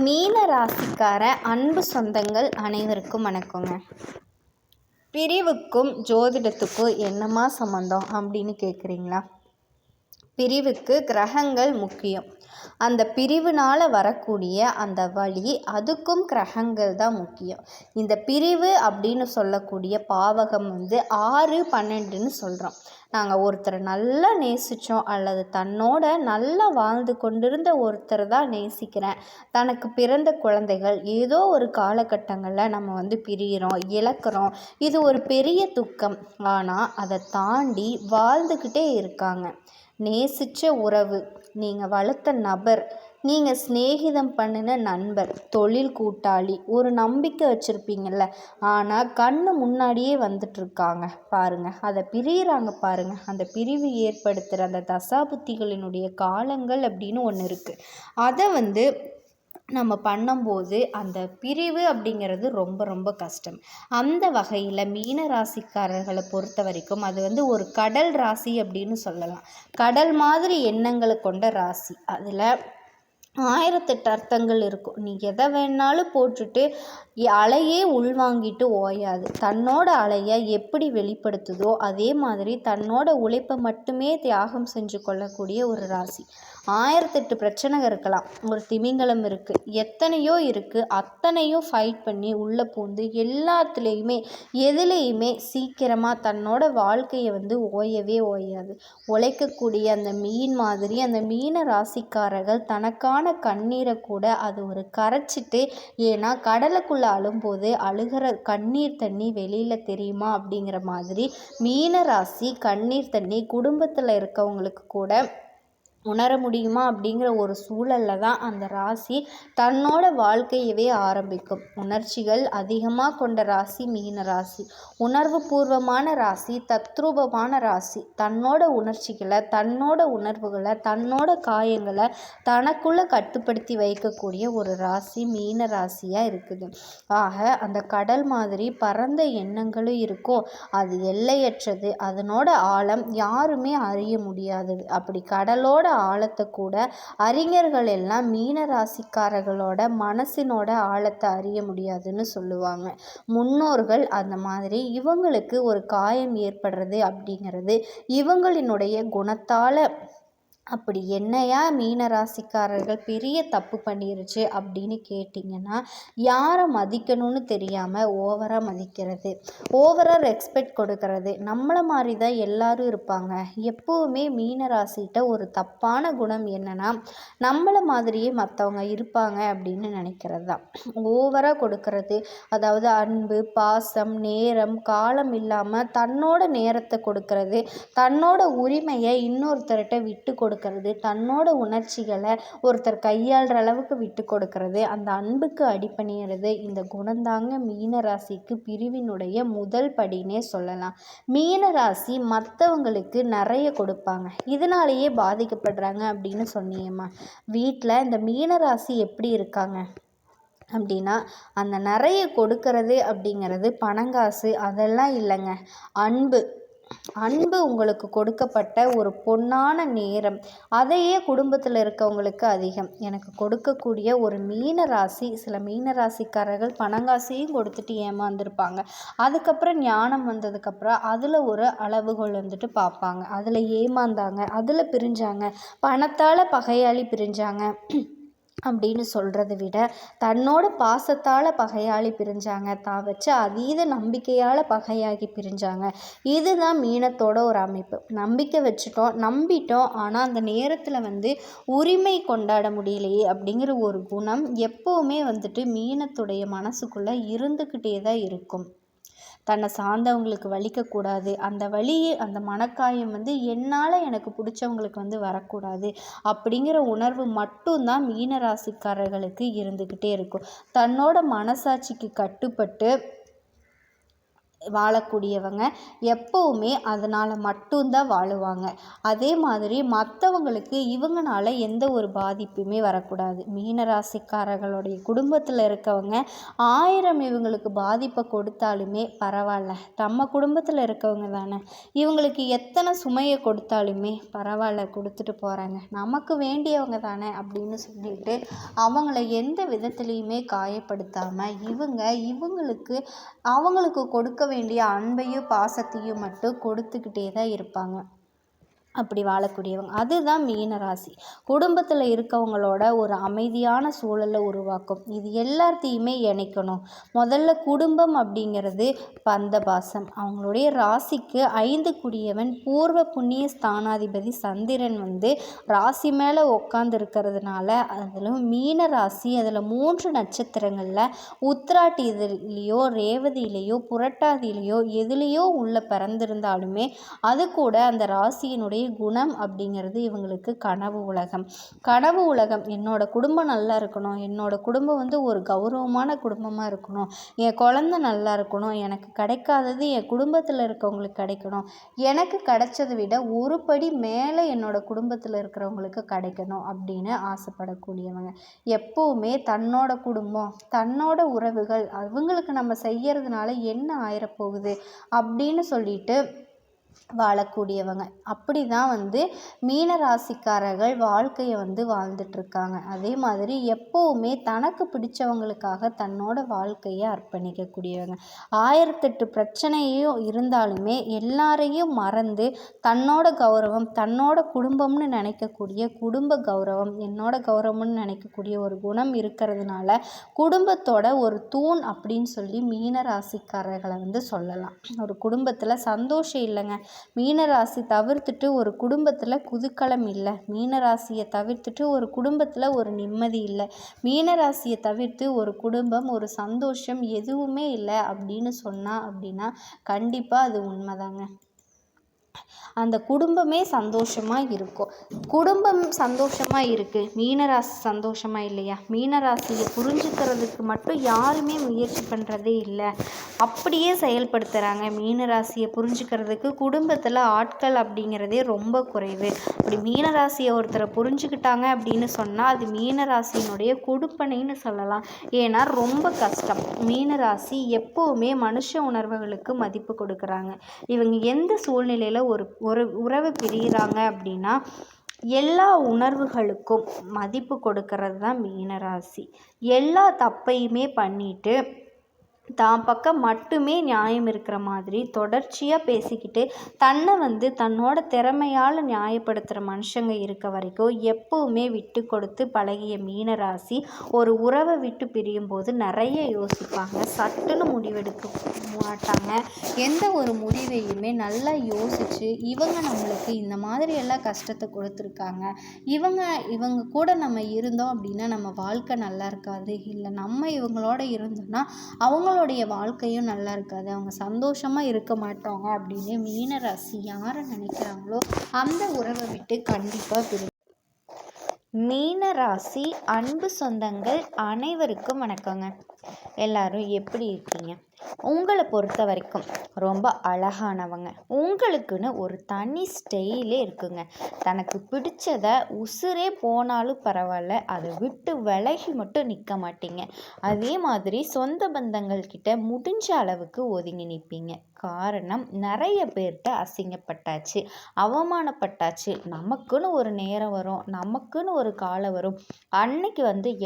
மீன ராசிக்கார அன்பு சொந்தங்கள் அனைவருக்கும் வணக்கங்க. பிரிவுக்கும் ஜோதிடத்துக்கும் என்னமா சம்மந்தம் அப்படின்னு கேட்குறீங்களா? பிரிவுக்கு கிரகங்கள் முக்கியம். அந்த பிரிவுனால் வரக்கூடிய அந்த வழி, அதுக்கும் கிரகங்கள் தான் முக்கியம். இந்த பிரிவு அப்படின்னு சொல்லக்கூடிய பாவகம் 6, 12ன்னு சொல்கிறோம். நாங்கள் ஒருத்தரை நல்லா நேசித்தோம், அல்லது தன்னோட நல்லா வாழ்ந்து கொண்டிருந்த ஒருத்தர் தான் நேசிக்கிறேன், தனக்கு பிறந்த குழந்தைகள் ஏதோ ஒரு காலகட்டங்களில் நம்ம பிரிகிறோம், இழக்கிறோம். இது ஒரு பெரிய துக்கம். ஆனால் அதை தாண்டி வாழ்ந்துக்கிட்டே இருக்காங்க. நேசித்த உறவு, நீங்கள் வளர்த்த நபர், நீங்கள் சிநேகிதம் பண்ணின நண்பர், தொழில் கூட்டாளி, ஒரு நம்பிக்கை வச்சுருப்பீங்கள்ல, ஆனால் கண்ணு முன்னாடியே வந்துட்டுருக்காங்க பாருங்கள், அதை பிரிகிறாங்க பாருங்கள். அந்த பிரிவு ஏற்படுத்துகிற அந்த தசாபுத்திகளினுடைய காலங்கள் அப்படின்னு ஒன்று இருக்குது. அதை நம்ம பண்ணும்போது அந்த பிரிவு அப்படிங்கிறது ரொம்ப ரொம்ப கஷ்டம். அந்த வகையில் மீன ராசிக்காரர்களை பொறுத்த வரைக்கும் அது ஒரு கடல் ராசி அப்படின்னு சொல்லலாம். கடல் மாதிரி எண்ணங்களை கொண்ட ராசி. அதில் 1008 அர்த்தங்கள் இருக்கும். நீ எதை வேணாலும் போட்டுட்டு அலையே உள்வாங்கிட்டு ஓயாது. தன்னோட அலையை எப்படி வெளிப்படுத்துதோ அதே மாதிரி தன்னோட உழைப்பை மட்டுமே தியாகம் செஞ்சு கொள்ளக்கூடிய ஒரு ராசி. 1008 பிரச்சனை இருக்கலாம். ஒரு திமிங்கலம் இருக்குது, எத்தனையோ இருக்குது, அத்தனையும் ஃபைட் பண்ணி உள்ளே பூந்து எல்லாத்துலேயுமே எதுலேயுமே சீக்கிரமாக தன்னோட வாழ்க்கையை ஓயவே ஓயாது. உழைக்கக்கூடிய அந்த மீன் மாதிரி அந்த மீன ராசிக்காரர்கள் தனக்கான கண்ணீரை கூட அது ஒரு கரைச்சிட்டு, ஏன்னா கடலுக்குள்ளே அழும்போது அழுகிற கண்ணீர் தண்ணி வெளியில் தெரியுமா அப்படிங்கிற மாதிரி மீன ராசி கண்ணீர் தண்ணி குடும்பத்தில் இருக்கவங்களுக்கு கூட உணர முடியுமா அப்படிங்கிற ஒரு சூழலில் தான் அந்த ராசி தன்னோட வாழ்க்கையவே ஆரம்பிக்கும். உணர்ச்சிகள் அதிகமாக கொண்ட ராசி மீன ராசி. உணர்வு பூர்வமான ராசி, தத்ரூபமான ராசி. தன்னோட உணர்ச்சிகளை, தன்னோட உணர்வுகளை, தன்னோட காயங்களை தனக்குள்ளே கட்டுப்படுத்தி வைக்கக்கூடிய ஒரு ராசி மீன ராசியாக இருக்குது. ஆக அந்த கடல் மாதிரி பரந்த எண்ணங்களும் இருக்கும். அது எல்லையற்றது. அதனோட ஆழம் யாருமே அறிய முடியாதது. அப்படி கடலோட ஆழத்தை கூட அறிஞர்கள் எல்லாம் மீன ராசிக்காரர்களோட மனசினோட ஆழத்தை அறிய முடியாதுன்னு சொல்லுவாங்க. முன்னோர்கள் அந்த மாதிரி இவங்களுக்கு ஒரு காயம் ஏற்படுறது அப்படிங்கிறது இவங்களினுடைய குணத்தால். அப்படி என்னையா மீன ராசிக்காரர்கள் பெரிய தப்பு பண்ணிருச்சு அப்படின்னு கேட்டிங்கன்னா, யாரை மதிக்கணும்னு தெரியாமல் ஓவராக மதிக்கிறது, ஓவராக ரெஸ்பெக்ட் கொடுக்கறது. நம்மளை மாதிரி தான் எல்லாரும் இருப்பாங்க. எப்போவுமே மீன ராசிகிட்ட ஒரு தப்பான குணம் என்னென்னா, நம்மளை மாதிரியே மற்றவங்க இருப்பாங்க அப்படின்னு நினைக்கிறது தான். ஓவராக கொடுக்கறது, அதாவது அன்பு, பாசம், நேரம், காலம் இல்லாமல் தன்னோட நேரத்தை கொடுக்கறது, தன்னோட உரிமையை இன்னொருத்தர்கிட்ட விட்டு கொடுக்கறது, தன்னோட உணர்ச்சிகளை ஒருத்தர் கையாளுற அளவுக்கு விட்டு கொடுக்கறது, அந்த அன்புக்கு அடிபணிகிறது. இந்த குணந்தாங்க மீன ராசிக்கு பிரிவினுடைய முதல் படினே சொல்லலாம். மீன ராசி மற்றவங்களுக்கு நிறைய கொடுப்பாங்க, இதனாலேயே பாதிக்கப்படுறாங்க அப்படின்னு சொன்னீங்கம்மா. வீட்டில் இந்த மீன ராசி எப்படி இருக்காங்க அப்படின்னா, அந்த நிறைய கொடுக்கறது அப்படிங்கிறது பணங்காசு அதெல்லாம் இல்லைங்க. அன்பு உங்களுக்கு கொடுக்கப்பட்ட ஒரு பொன்னான நேரம், அதையே குடும்பத்தில் இருக்கவங்களுக்கு அதிகம். எனக்கு கொடுக்கக்கூடிய ஒரு மீன ராசி, சில மீன ராசிக்காரர்கள் பணங்காசையும் கொடுத்துட்டு ஏமாந்துருப்பாங்க. அதுக்கப்புறம் ஞானம் வந்ததுக்கப்புறம் அதில் ஒரு அளவுகோல் பார்ப்பாங்க. அதில் ஏமாந்தாங்க, அதில் பிரிஞ்சாங்க, பணத்தால் பகையாளி பிரிஞ்சாங்க அப்படின்னு சொல்கிறத விட தன்னோட பாசத்தால் பகையாளி பிரிஞ்சாங்க, தான் வச்ச அதீத நம்பிக்கையால் பகையாகி பிரிஞ்சாங்க. இதுதான் மீனத்தோட ஒரு அமைப்பு. நம்பிக்கை வச்சுட்டோம், நம்பிட்டோம், ஆனால் அந்த நேரத்தில் உரிமை கொண்டாட முடியலையே அப்படிங்கிற ஒரு குணம் எப்போவுமே மீனத்துடைய மனசுக்குள்ளே இருந்துக்கிட்டே தான் இருக்கும். தன்னை சார்ந்தவங்களுக்கு வலிக்கக்கூடாது, அந்த வலி, அந்த மனக்காயம் என்னால் எனக்கு பிடிச்சவங்களுக்கு வரக்கூடாது அப்படிங்கிற உணர்வு மட்டும்தான் மீன ராசிக்காரர்களுக்கு இருந்துக்கிட்டே இருக்கும். தன்னோட மனசாட்சிக்கு கட்டுப்பட்டு வாழக்கூடியவங்க எப்போவுமே அதனால் மட்டும்தான் வாழுவாங்க. அதே மாதிரி மற்றவங்களுக்கு இவங்கனால எந்த ஒரு பாதிப்புமே வரக்கூடாது. மீனராசிக்காரர்களுடைய குடும்பத்தில் இருக்கவங்க 1000 இவங்களுக்கு பாதிப்பை கொடுத்தாலுமே பரவாயில்ல, நம்ம குடும்பத்தில் இருக்கவங்க தானே, இவங்களுக்கு எத்தனை சுமையை கொடுத்தாலுமே பரவாயில்ல, கொடுத்துட்டு போகிறாங்க, நமக்கு வேண்டியவங்க தானே அப்படின்னு சொல்லிட்டு அவங்கள எந்த விதத்துலேயுமே காயப்படுத்தாமல் அவங்களுக்கு கொடுக்க வேண்டிய அன்பையும் பாசத்தையும் மட்டும் கொடுத்துக்கிட்டே தான் இருப்பாங்க. அப்படி வாழக்கூடியவங்க அதுதான் மீனராசி. குடும்பத்தில் இருக்கவங்களோட ஒரு அமைதியான சூழலை உருவாக்கும். இது எல்லாத்தையுமே இணைக்கணும். முதல்ல குடும்பம் அப்படிங்கிறது பந்தபாசம். அவங்களுடைய ராசிக்கு 5 பூர்வ புண்ணிய ஸ்தானாதிபதி சந்திரன் ராசி மேலே உட்காந்து இருக்கிறதுனால, அதிலும் மீன ராசி, அதில் 3 நட்சத்திரங்களில் உத்திராட்டிலையோ ரேவதியிலையோ புரட்டாதியிலையோ எதுலேயோ உள்ள பிறந்திருந்தாலுமே அது கூட அந்த ராசியினுடைய குணம் அப்படிங்கிறது இவங்களுக்கு கனவு உலகம். என்னோட குடும்பம் நல்லா இருக்கணும், என்னோட குடும்பம் ஒரு கௌரவமான குடும்பமாக இருக்கணும், என் குழந்தை நல்லா இருக்கணும், எனக்கு கிடைக்காதது என் குடும்பத்தில் இருக்கவங்களுக்கு கிடைக்கணும், எனக்கு கிடைச்சதை விட ஒரு படி மேலே என்னோட குடும்பத்தில் இருக்கிறவங்களுக்கு கிடைக்கணும் அப்படின்னு ஆசைப்படக்கூடியவங்க. எப்போவுமே தன்னோட குடும்பம், தன்னோட உறவுகள், அவங்களுக்கு நம்ம செய்யறதுனால என்ன ஆயிரப்போகுது அப்படின்னு சொல்லிட்டு வாழக்கூடியவங்க. அப்படி தான் மீனராசிக்காரர்கள் வாழ்க்கையை வாழ்ந்துட்டுருக்காங்க. அதே மாதிரி எப்போவுமே தனக்கு பிடிச்சவங்களுக்காக தன்னோட வாழ்க்கையை அர்ப்பணிக்கக்கூடியவங்க. 1008 பிரச்சனையும் இருந்தாலுமே எல்லாரையும் மறந்து தன்னோட கௌரவம், தன்னோட குடும்பம்னு நினைக்கக்கூடிய குடும்ப கௌரவம், என்னோட கௌரவம்னு நினைக்கக்கூடிய ஒரு குணம் இருக்கிறதுனால குடும்பத்தோட ஒரு தூண் அப்படின்னு சொல்லி மீனராசிக்காரர்களை சொல்லலாம். ஒரு குடும்பத்தில் சந்தோஷம் இல்லைங்க, மீனராசி தவிர்த்துட்டு ஒரு குடும்பத்தில் குதூகலம் இல்லை, மீனராசியை தவிர்த்துட்டு ஒரு குடும்பத்தில் ஒரு நிம்மதி இல்லை, மீனராசியை தவிர்த்து ஒரு குடும்பம், ஒரு சந்தோஷம் எதுவுமே இல்லை அப்படின்னு அப்படின்னா கண்டிப்பாக அது உண்மைதாங்க. அந்த குடும்பமே சந்தோஷமாக இருக்கும். குடும்பம் சந்தோஷமாக இருக்குது, மீனராசி சந்தோஷமாக இல்லையா? மீனராசியை புரிஞ்சுக்கிறதுக்கு மட்டும் யாருமே முயற்சி பண்ணுறதே இல்லை, அப்படியே செயல்படுத்துகிறாங்க. மீனராசியை புரிஞ்சுக்கிறதுக்கு குடும்பத்தில் ஆட்கள் அப்படிங்கிறதே ரொம்ப குறைவு. அப்படி மீனராசியை ஒருத்தரை புரிஞ்சுக்கிட்டாங்க அப்படின்னு சொன்னால் அது மீனராசியினுடைய கொடுப்பனைன்னு சொல்லலாம். ஏன்னா ரொம்ப கஷ்டம். மீனராசி எப்போவுமே மனுஷ உணர்வுகளுக்கு மதிப்பு கொடுக்குறாங்க. இவங்க எந்த சூழ்நிலையில் ஒரு உறவு பிரிகிறாங்க அப்படின்னா எல்லா உணர்வுகளுக்கும் மதிப்பு கொடுக்கறது தான் மீனராசி. எல்லா தப்பையுமே பண்ணிட்டு தான் பக்கம் மட்டுமே நியாயம் இருக்கிற மாதிரி தொடர்ச்சியாக பேசிக்கிட்டு தன்னை தன்னோட திறமையால் நியாயப்படுத்துகிற மனுஷங்க இருக்க வரைக்கும் எப்போவுமே விட்டு கொடுத்து பழகிய மீனராசி ஒரு உறவை விட்டு பிரியும் போது நிறைய யோசிப்பாங்க. சட்டுன்னு முடிவெடுக்க மாட்டாங்க. எந்த ஒரு முடிவையுமே நல்லா யோசித்து இவங்க நம்மளுக்கு இந்த மாதிரி எல்லாம் கஷ்டத்தை கொடுத்துருக்காங்க, இவங்க கூட நம்ம இருந்தோம் அப்படின்னா நம்ம வாழ்க்கை நல்லா இருக்காது, இல்லை நம்ம இவங்களோட இருந்தோம்னா அவங்களோடைய வாழ்க்கையும் நல்லா இருக்காது, அவங்க சந்தோஷமாக இருக்க மாட்டாங்க அப்படின்னு மீனராசி யாரை நினைக்கிறாங்களோ அந்த உறவை விட்டு கண்டிப்பாக பிரியும். மீனராசி அன்பு சொந்தங்கள் அனைவருக்கும் வணக்கங்க. எல்லாரும் எப்படி இருக்கீங்க? உங்களை பொறுத்த வரைக்கும் ரொம்ப அழகானவங்க. உங்களுக்குன்னு ஒரு தனி ஸ்டைலே இருக்குங்க. தனக்கு பிடிச்சதை உசுரே போனாலும் பரவாயில்ல, அதை விட்டு விலகி மட்டும் நிற்க மாட்டீங்க. அதே மாதிரி சொந்த பந்தங்கள் கிட்ட முடிஞ்ச அளவுக்கு ஒதுங்கி நிற்பீங்க. காரணம், நிறைய பேர்கிட்ட அசிங்கப்பட்டாச்சு, அவமானப்பட்டாச்சு, நமக்குன்னு ஒரு நேரம் வரும், நமக்குன்னு ஒரு காலம் வரும், அன்னைக்கு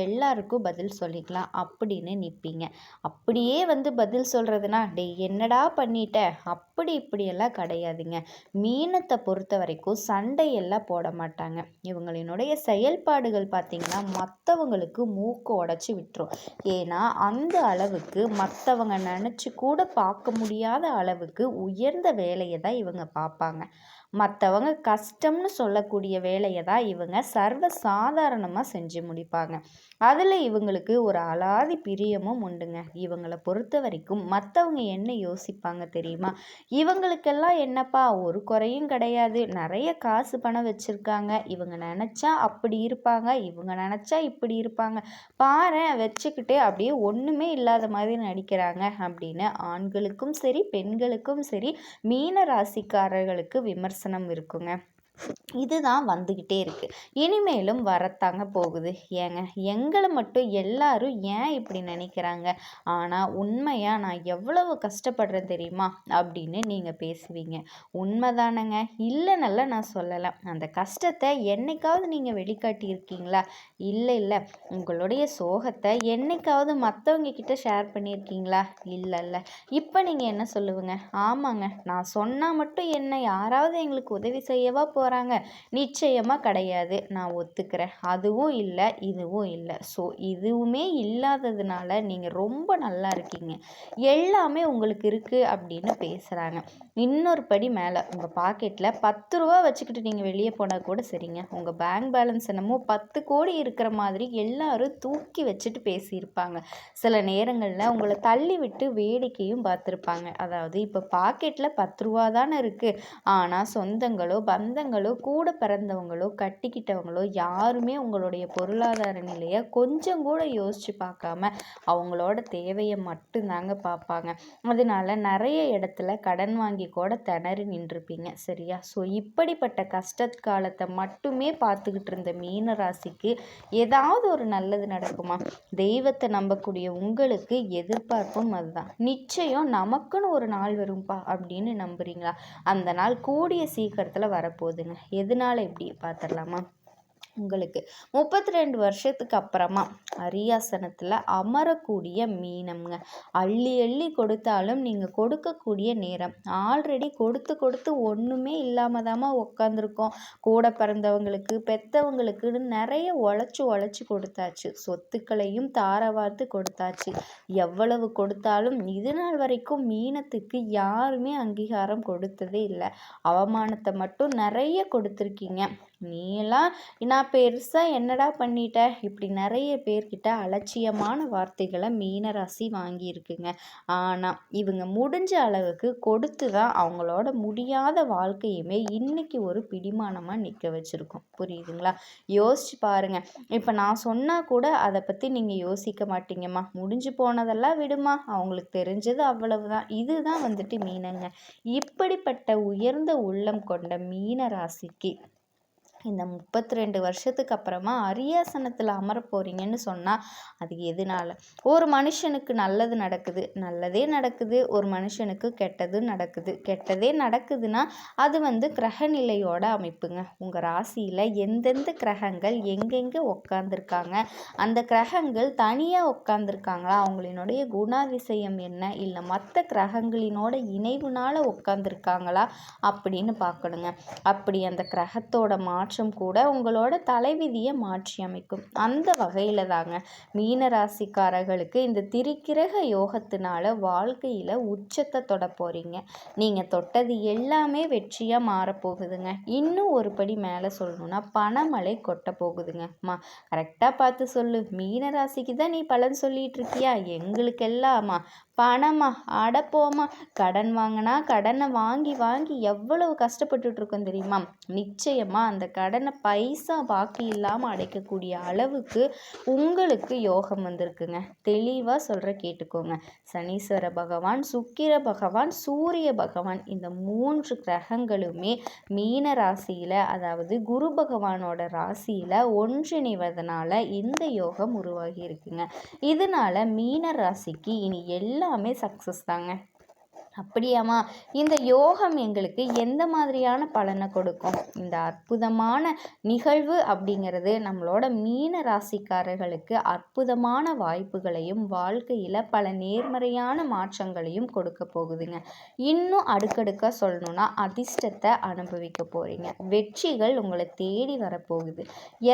எல்லாருக்கும் பதில் சொல்லிக்கலாம் அப்படின்னு நிற்பீங்க. அப்படியே பதில் சொல்கிறதுனா டே என்னடா பண்ணிட்ட அப்படி இப்படியெல்லாம் கிடையாதுங்க. மீனத்தை பொறுத்த வரைக்கும் சண்டையெல்லாம் போட மாட்டாங்க. இவங்களினுடைய செயல்பாடுகள் பார்த்திங்கன்னா மற்றவங்களுக்கு மூக்கு உடச்சி விட்டுரும். ஏன்னா அந்த அளவுக்கு மற்றவங்க நினச்சி கூட பார்க்க முடியாத அளவுக்கு உயர்ந்த வேலையை தான் இவங்க பார்ப்பாங்க. மற்றவங்க கஷ்டம்னு சொல்லக்கூடிய வேலையை தான் இவங்க சர்வ சாதாரணமாக செஞ்சு முடிப்பாங்க. அதில் இவங்களுக்கு ஒரு அலாதி பிரியமும் உண்டுங்க. இவங்களை பொறுத்த வரைக்கும் மற்றவங்க என்ன யோசிப்பாங்க தெரியுமா? இவங்களுக்கெல்லாம் என்னப்பா ஒரு குறையும் கிடையாது, நிறைய காசு பணம் வச்சுருக்காங்க, இவங்க நினச்சா அப்படி இருப்பாங்க, இவங்க நினச்சா இப்படி இருப்பாங்க, பாரேன் வச்சுக்கிட்டு அப்படியே ஒன்றுமே இல்லாத மாதிரி நடிக்கிறாங்க அப்படின்னு ஆண்களுக்கும் சரி பெண்களுக்கும் சரி மீன ராசிக்காரர்களுக்கு விமர்சனம் இருக்குங்க. இதுதான் வந்துக்கிட்டே இருக்குது, இனிமேலும் வரத்தாங்க போகுது. ஏங்க எங்களை மட்டும் எல்லாரும் ஏன் இப்படி நினைக்கிறாங்க? ஆனால் உண்மையாக நான் எவ்வளவு கஷ்டப்படுறேன் தெரியுமா அப்படின்னு நீங்கள் பேசுவீங்க. உண்மைதானங்க, இல்லைன்னெல்லாம் நான் சொல்லலை. அந்த கஷ்டத்தை என்னைக்காவது நீங்கள் வெளிக்காட்டியிருக்கீங்களா? இல்லை இல்லை. உங்களுடைய சோகத்தை என்னைக்காவது மற்றவங்க கிட்ட ஷேர் பண்ணியிருக்கீங்களா? இல்லைல்ல. இப்போ நீங்கள் என்ன சொல்லுவீங்க? ஆமாங்க, நான் சொன்னால் மட்டும் என்ன யாராவது எங்களுக்கு உதவி செய்யவா போகிறாங்க? நிச்சயமாக கிடையாது, நான் ஒத்துக்கிறேன். அதுவும் இல்லை, இதுவும் இல்லை. ஸோ இதுவுமே இல்லாததுனால நீங்கள் ரொம்ப நல்லா இருக்கீங்க, எல்லாமே உங்களுக்கு இருக்குது அப்படின்னு பேசுகிறாங்க. இன்னொரு படி மேலே உங்கள் பாக்கெட்டில் 10 ரூபா வச்சுக்கிட்டு நீங்கள் வெளியே போனால் கூட சரிங்க, உங்கள் பேங்க் பேலன்ஸ் என்னமோ 10 கோடி இருக்கிற மாதிரி எல்லாரும் தூக்கி வச்சுட்டு பேசியிருப்பாங்க. சில நேரங்களில் உங்களை தள்ளி விட்டு வேடிக்கையும் பார்த்துருப்பாங்க. அதாவது இப்போ பாக்கெட்டில் 10 ரூபா தானே இருக்குது, ஆனால் சொந்தங்களோ பந்தங்களோ கூட பிறந்தவங்களோ கட்டிக்கிட்டவங்களோ யாருமே உங்களுடைய பொருளாதார நிலையை கொஞ்சம் கூட யோசித்து பார்க்காம அவங்களோட தேவையை மட்டும்தாங்க பார்ப்பாங்க. அதனால நிறைய இடத்துல கடன் வாங்கி கூட திணறி நின்றுப்பீங்க. சரியா? ஸோ இப்படிப்பட்ட கஷ்ட காலத்தை மட்டுமே பார்த்துக்கிட்டு இருந்த மீன ராசிக்கு ஏதாவது ஒரு நல்லது நடக்குமா? தெய்வத்தை நம்பக்கூடிய உங்களுக்கு எதிர்பார்ப்பும் அதுதான். நிச்சயம் நமக்குன்னு ஒரு நாள் வரும்பா அப்படின்னு நம்புறீங்களா? அந்த நாள் கூடிய சீக்கிரத்தில் வரப்போகுதுங்க. எதனால இப்படி பார்த்துடலாமா? உங்களுக்கு 32 வருஷத்துக்கு அப்புறமா அரியாசனத்தில் அமரக்கூடிய மீனம்ங்க. அள்ளி அள்ளி கொடுத்தாலும் நீங்கள் கொடுக்கக்கூடிய நேரம். ஆல்ரெடி கொடுத்து கொடுத்து ஒன்றுமே இல்லாமல் தாம்மா உட்காந்துருக்கோம். கூட பிறந்தவங்களுக்கு பெற்றவங்களுக்குன்னு நிறைய உழைச்சி கொடுத்தாச்சு, சொத்துக்களையும் தாரவார்த்து கொடுத்தாச்சு. எவ்வளவு கொடுத்தாலும் இது நாள் வரைக்கும் மீனத்துக்கு யாருமே அங்கீகாரம் கொடுத்ததே இல்லை. அவமானத்தை மட்டும் நிறைய கொடுத்துருக்கீங்க. நீலாம் நான் பெருசாக என்னடா பண்ணிட்ட, இப்படி நிறைய பேர்கிட்ட அலட்சியமான வார்த்தைகளை மீனராசி வாங்கியிருக்குங்க. ஆனால் இவங்க முடிஞ்ச அளவுக்கு கொடுத்து தான் அவங்களோட முடியாத வாழ்க்கையுமே இன்னைக்கு ஒரு பிடிமானமாக நிற்க வச்சுருக்கோம். புரியுதுங்களா? யோசிச்சு பாருங்க. இப்போ நான் சொன்னால் கூட அதை பற்றி நீங்கள் யோசிக்க மாட்டீங்கம்மா. முடிஞ்சு போனதெல்லாம் விடுமா, அவங்களுக்கு தெரிஞ்சது அவ்வளவுதான். இதுதான் வந்துட்டு மீனங்க. இப்படிப்பட்ட உயர்ந்த உள்ளம் கொண்ட மீன ராசிக்கு இந்த 32 வருஷத்துக்கு அப்புறமா அரியாசனத்தில் அமர போகிறீங்கன்னு சொன்னால் அது எதனால்? ஒரு மனுஷனுக்கு நல்லது நடக்குது, நல்லதே நடக்குது. ஒரு மனுஷனுக்கு கெட்டது நடக்குது, கெட்டதே நடக்குதுன்னா அது கிரகநிலையோட அமைப்புங்க. உங்கள் ராசியில் எந்தெந்த கிரகங்கள் எங்கெங்கே உட்காந்துருக்காங்க, அந்த கிரகங்கள் தனியாக உட்காந்துருக்காங்களா, அவங்களினுடைய குணாதிசயம் என்ன, இல்லை மற்ற கிரகங்களினோட இணைவுனால் உட்காந்துருக்காங்களா அப்படின்னு பார்க்கணுங்க. அப்படி அந்த கிரகத்தோட மாற்றம் கூட உங்களோட தலைவிதியை மாற்றி அமைக்கும். அந்த வகையில் தாங்க மீனராசிக்காரர்களுக்கு இந்த திரிக்கிரக யோகத்தினால வாழ்க்கையில் உச்சத்தை தொட போகிறீங்க. நீங்கள் தொட்டது எல்லாமே வெற்றியாக மாறப்போகுதுங்க. இன்னும் ஒரு படி மேலே சொல்லணும்னா பணமழை கொட்ட போகுதுங்கம்மா. கரெக்டாக பார்த்து சொல்லு. மீனராசிக்கு தான் நீ பலன் சொல்லிட்டு இருக்கியா? எங்களுக்கெல்லாமா பணமா? அடப்போமா. கடன் வாங்கினா கடனை வாங்கி வாங்கி எவ்வளவு கஷ்டப்பட்டுட்டு இருக்கோம் தெரியுமா? நிச்சயமாக அந்த கடனை பைசா பாக்கி இல்லாமல் அடைக்கக்கூடிய அளவுக்கு உங்களுக்கு யோகம் வந்திருக்குங்க. தெளிவாக சொல்கிற கேட்டுக்கோங்க. சனீஸ்வர பகவான், சுக்கிர பகவான், சூரிய பகவான் இந்த 3 கிரகங்களுமே மீன ராசியில், அதாவது குரு பகவானோட ராசியில் ஒன்றிணைவதனால இந்த யோகம் உருவாகி இருக்குங்க. இதனால மீன ராசிக்கு இனி எல்லாமே சக்ஸஸ் தாங்க. அப்படியாம்மா, இந்த யோகம் எங்களுக்கு எந்த மாதிரியான பலனை கொடுக்கும்? இந்த அற்புதமான நிகழ்வு அப்படிங்கிறது நம்மளோட மீன ராசிக்காரர்களுக்கு அற்புதமான வாய்ப்புகளையும் வாழ்க்கையில் பல நேர்மறையான மாற்றங்களையும் கொடுக்க போகுதுங்க. இன்னும் அடுக்கடுக்காக சொல்லணும்னா அதிர்ஷ்டத்தை அனுபவிக்க போகிறீங்க. வெற்றிகள் உங்களை தேடி வரப்போகுது.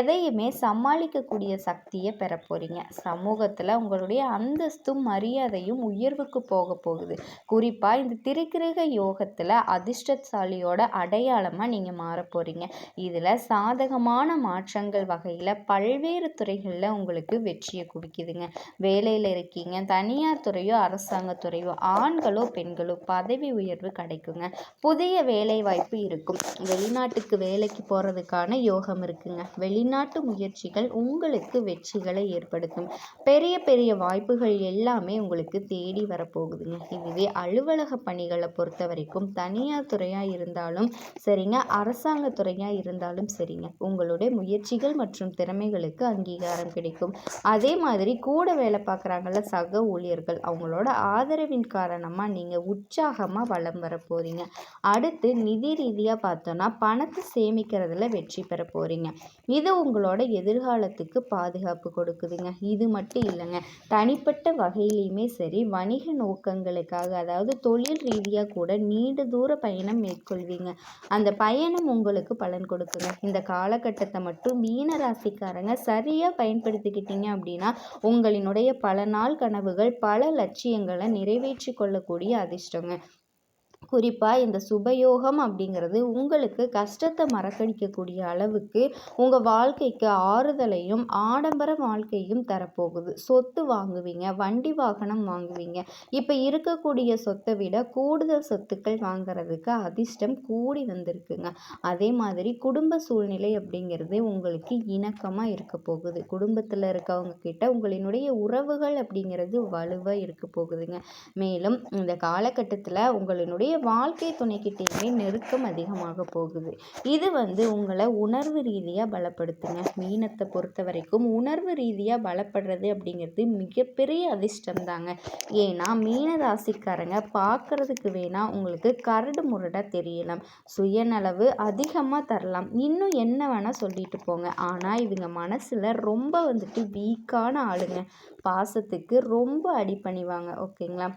எதையுமே சமாளிக்கக்கூடிய சக்தியை பெற போகிறீங்க. சமூகத்தில் உங்களுடைய அந்தஸ்தும் மரியாதையும் உயர்வுக்கு போக போகுது. குறிப்பாக குறிப்பாக இந்த திரிகிரக யோகத்தில் அதிர்ஷ்டசாலியோட அடையாளமாக நீங்கள் மாற போகிறீங்க. இதில் சாதகமான மாற்றங்கள் வகையில் பல்வேறு துறைகளில் உங்களுக்கு வெற்றியை குவிக்குதுங்க. வேலையில் இருக்கீங்க, தனியார் துறையோ அரசாங்க துறையோ, ஆண்களோ பெண்களோ பதவி உயர்வு கிடைக்குங்க. புதிய வேலை வாய்ப்பு இருக்கும். வெளிநாட்டுக்கு வேலைக்கு போகிறதுக்கான யோகம் இருக்குங்க. வெளிநாட்டு முயற்சிகள் உங்களுக்கு வெற்றிகளை ஏற்படுத்தும். பெரிய பெரிய வாய்ப்புகள் எல்லாமே உங்களுக்கு தேடி வரப்போகுதுங்க. இதுவே அலுவலக பணிகளை பொறுத்த வரைக்கும் தனியார் துறையாக இருந்தாலும் சரிங்க, அரசாங்க துறையாக இருந்தாலும் சரிங்க, உங்களுடைய முயற்சிகள் மற்றும் திறமைகளுக்கு அங்கீகாரம் கிடைக்கும். அதே மாதிரி கூட வேலை பார்க்குறாங்கல்ல சக ஊழியர்கள், அவங்களோட ஆதரவின் காரணமாக நீங்கள் உற்சாகமாக வலம் வர போகிறீங்க. அடுத்து நிதி ரீதியாக பார்த்தோன்னா பணத்தை சேமிக்கிறதுல வெற்றி பெற போகிறீங்க. இது உங்களோட எதிர்காலத்துக்கு பாதுகாப்பு கொடுக்குதுங்க. இது மட்டும் இல்லைங்க, தனிப்பட்ட வகையிலையுமே சரி, வணிக நோக்கங்களுக்காக அதாவது தொழில் ரீதியாக கூட நீண்ட தூர பயணம் மேற்கொள்வீங்க. அந்த பயணம் உங்களுக்கு பலன் கொடுக்குங்க. இந்த காலகட்டத்தை மட்டும் மீன ராசிக்காரங்க சரியாக பயன்படுத்திக்கிட்டீங்க அப்படின்னா உங்களினுடைய பல நாள் கனவுகள், பல லட்சியங்களை நிறைவேற்றி கொள்ளக்கூடிய அதிர்ஷ்டங்க. குறிப்பாக இந்த சுபயோகம் அப்படிங்கிறது உங்களுக்கு கஷ்டத்தை மறக்கடிக்கக்கூடிய அளவுக்கு உங்கள் வாழ்க்கைக்கு ஆறுதலையும் ஆடம்பர வாழ்க்கையும் தரப்போகுது. சொத்து வாங்குவீங்க, வண்டி வாகனம் வாங்குவீங்க. இப்போ இருக்கக்கூடிய சொத்தை விட கூடுதல் சொத்துக்கள் வாங்குறதுக்கு அதிர்ஷ்டம் கூடி வந்திருக்குங்க. அதே மாதிரி குடும்ப சூழ்நிலை அப்படிங்கிறது உங்களுக்கு இணக்கமாக இருக்க போகுது. குடும்பத்தில் இருக்கவங்க கிட்ட உங்களினுடைய உறவுகள் அப்படிங்கிறது வலுவாக இருக்க போகுதுங்க. மேலும் இந்த காலகட்டத்தில் உங்களினுடைய வாழ்க்கை துணைக்கிட்டேயுமே நெருக்கம் அதிகமாக போகுது. இது உங்களை உணர்வு ரீதியாக பலப்படுத்துங்க. மீனத்தை பொறுத்த வரைக்கும் உணர்வு ரீதியாக பலப்படுறது அப்படிங்கிறது மிகப்பெரிய அதிர்ஷ்டம் தாங்க. ஏன்னா மீன ராசிக்காரங்க பார்க்கறதுக்கு வேணா உங்களுக்கு கரடு முரடாக தெரியலாம், சுயநலவு அதிகமாக தரலாம், இன்னும் என்ன வேணால் சொல்லிட்டு போங்க. ஆனால் இவங்க மனசில் ரொம்ப வீக்கான ஆளுங்க. பாசத்துக்கு ரொம்ப அடிபணிவாங்க. ஓகேங்களா?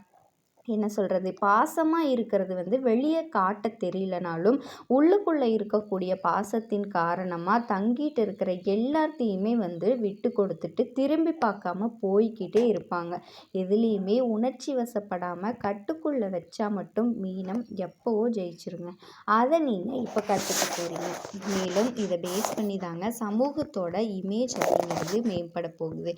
என்ன சொல்கிறது, பாசமாக இருக்கிறது வெளியே காட்ட தெரியலனாலும் உள்ளுக்குள்ளே இருக்கக்கூடிய பாசத்தின் காரணமாக தங்கிட்டு இருக்கிற எல்லாத்தையுமே விட்டு கொடுத்துட்டு திரும்பி பார்க்காம போய்கிட்டே இருப்பாங்க. எதுலேயுமே உணர்ச்சி வசப்படாமல் கட்டுக்குள்ளே வச்சா மட்டும் மீனம் எப்போவோ ஜெயிச்சிருங்க. அதை நீங்கள் இப்போ கற்றுக்க போகிறீங்க. மேலும் இதை பேஸ் பண்ணி தாங்க சமூகத்தோட இமேஜ் அப்படிங்கிறது மேம்பட போகுது.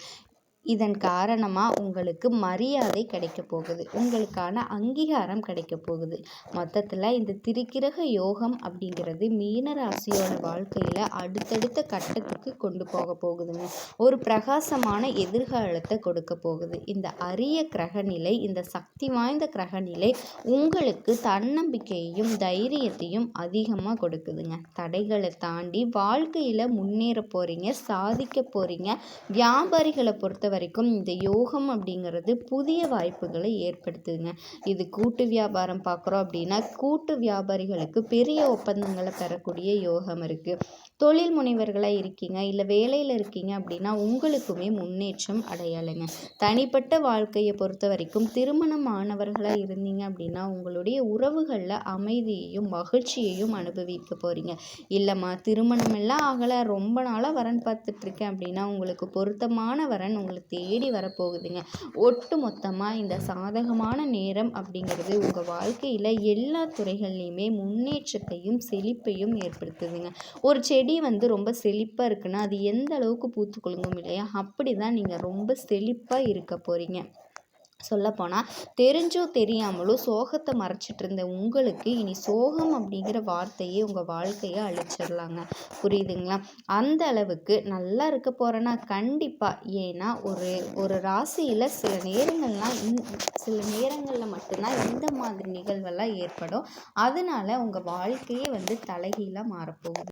இதன் காரணமாக உங்களுக்கு மரியாதை கிடைக்க போகுது, உங்களுக்கான அங்கீகாரம் கிடைக்க போகுது. மொத்தத்தில் இந்த திரிகிரக யோகம் அப்படிங்கிறது மீன ராசியோட வாழ்க்கையில் அடுத்தடுத்த கட்டத்துக்கு கொண்டு போக போகுதுங்க. ஒரு பிரகாசமான எதிர்காலத்தை கொடுக்க போகுது. இந்த அரிய கிரகநிலை, இந்த சக்தி வாய்ந்த கிரகநிலை உங்களுக்கு தன்னம்பிக்கையையும் தைரியத்தையும் அதிகமாக கொடுக்குதுங்க. தடைகளை தாண்டி வாழ்க்கையில் முன்னேற போகிறீங்க, சாதிக்க போகிறீங்க. வியாபாரிகளை பொறுத்த வரைக்கும் இந்த யோகம் அப்படிங்கிறது புதிய வாய்ப்புகளை ஏற்படுத்துதுங்க. இது கூட்டு வியாபாரம் பார்க்குறோம் அப்படின்னா கூட்டு வியாபாரிகளுக்கு பெரிய ஒப்பந்தங்களை பெறக்கூடிய யோகம் இருக்குது. தொழில் முனைவர்களாக இருக்கீங்க, இல்லை வேலையில் இருக்கீங்க அப்படின்னா உங்களுக்குமே முன்னேற்றம் அடையலைங்க. தனிப்பட்ட வாழ்க்கையை பொறுத்த வரைக்கும் திருமணம் ஆனவர்களாக இருந்தீங்க அப்படின்னா உங்களுடைய உறவுகளில் அமைதியையும் மகிழ்ச்சியையும் அனுபவிக்க போகிறீங்க. இல்லைம்மா திருமணம் எல்லாம் ஆகலை, ரொம்ப நாளாக வரன் பார்த்துட்ருக்கேன் அப்படின்னா உங்களுக்கு பொருத்தமான வரன் உங்களை தேடி வரப்போகுதுங்க. ஒட்டு மொத்தமாக இந்த சாதகமான நேரம் அப்படிங்கிறது உங்கள் வாழ்க்கையில் எல்லா துறைகள்லையுமே முன்னேற்றத்தையும் செழிப்பையும் ஏற்படுத்துதுங்க. ஒரு செடி ரொம்ப செழிப்பாக இருக்குன்னா அது எந்த அளவுக்கு பூத்து குலுங்கும் இல்லையா, அப்படி தான் நீங்கள் ரொம்ப செழிப்பாக இருக்க போகிறீங்க. சொல்லப்போனால் தெரிஞ்சோ தெரியாமலோ சோகத்தை மறைச்சிட்டு இருந்த உங்களுக்கு இனி சோகம் அப்படிங்கிற வார்த்தையே உங்கள் வாழ்க்கையை அழிச்சிடலாங்க. புரியுதுங்களா? அந்த அளவுக்கு நல்லா இருக்க போகிறேன்னா கண்டிப்பாக. ஏன்னா ஒரு ராசியில் சில நேரங்களில் மட்டும்தான் இந்த மாதிரி நிகழ்வெல்லாம் ஏற்படும். அதனால உங்கள் வாழ்க்கையே தலைகீழாக மாறப்போகுது.